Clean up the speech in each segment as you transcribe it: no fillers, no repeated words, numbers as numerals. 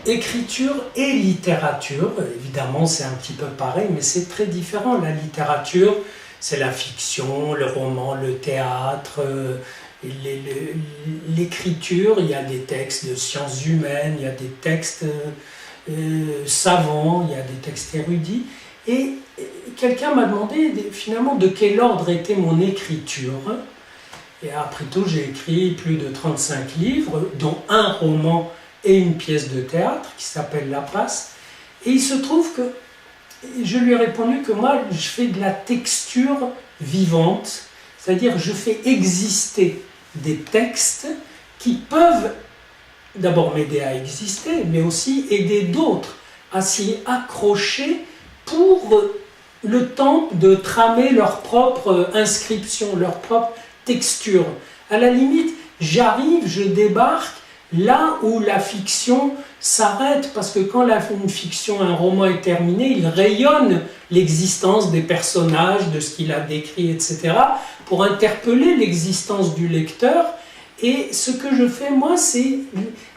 écriture et littérature, évidemment c'est un petit peu pareil, mais c'est très différent. La littérature, c'est la fiction, le roman, le théâtre, l'écriture, il y a des textes de sciences humaines, il y a des textes savants, il y a des textes érudits. Et quelqu'un m'a demandé finalement de quel ordre était mon écriture. Et après tout, j'ai écrit plus de 35 livres, dont un roman et une pièce de théâtre qui s'appelle La Passe. Et il se trouve que je lui ai répondu que moi, je fais de la texture vivante, c'est-à-dire je fais exister des textes qui peuvent d'abord m'aider à exister, mais aussi aider d'autres à s'y accrocher pour le temps de tramer leur propre inscription, leur propre texture. À la limite, j'arrive, je débarque là où la fiction s'arrête, parce que quand une fiction, un roman est terminé, il rayonne l'existence des personnages, de ce qu'il a décrit, etc., pour interpeller l'existence du lecteur. Et ce que je fais, moi, c'est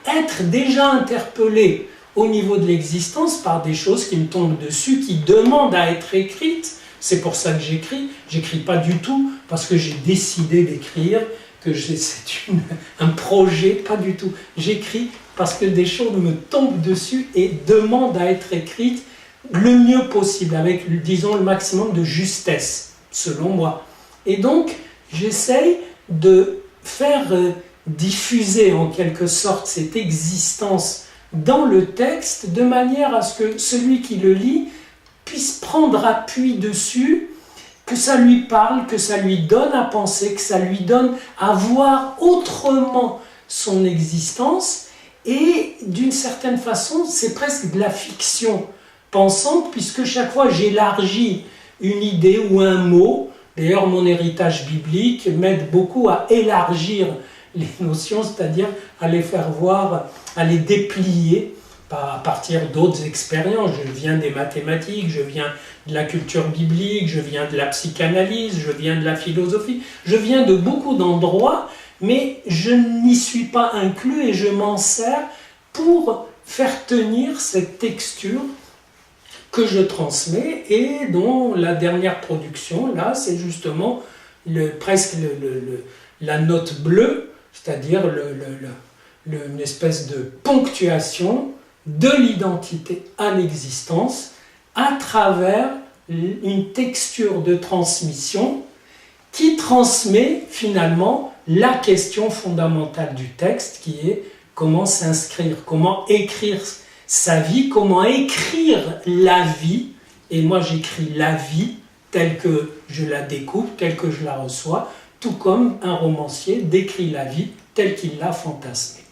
être déjà interpellé au niveau de l'existence par des choses qui me tombent dessus, qui demandent à être écrites. C'est pour ça que j'écris. J'écris pas du tout parce que j'ai décidé d'écrire, que c'est un projet, pas du tout. J'écris parce que des choses me tombent dessus et demandent à être écrites le mieux possible, avec, disons, le maximum de justesse, selon moi. Et donc, j'essaye de faire diffuser en quelque sorte cette existence dans le texte, de manière à ce que celui qui le lit puisse prendre appui dessus, que ça lui parle, que ça lui donne à penser, que ça lui donne à voir autrement son existence. Et d'une certaine façon, c'est presque de la fiction pensante, puisque chaque fois j'élargis une idée ou un mot. D'ailleurs, mon héritage biblique m'aide beaucoup à élargir les notions, c'est-à-dire à les faire voir, à les déplier à partir d'autres expériences. Je viens des mathématiques, je viens de la culture biblique, je viens de la psychanalyse, je viens de la philosophie, je viens de beaucoup d'endroits, mais je n'y suis pas inclus et je m'en sers pour faire tenir cette texture que je transmets et dont la dernière production, là, c'est justement presque la note bleue, c'est-à-dire une espèce de ponctuation de l'identité à l'existence à travers une texture de transmission qui transmet finalement la question fondamentale du texte, qui est comment s'inscrire, comment écrire sa vie, comment écrire la vie. Et moi j'écris la vie telle que je la découpe, telle que je la reçois, tout comme un romancier décrit la vie telle qu'il l'a fantasmée.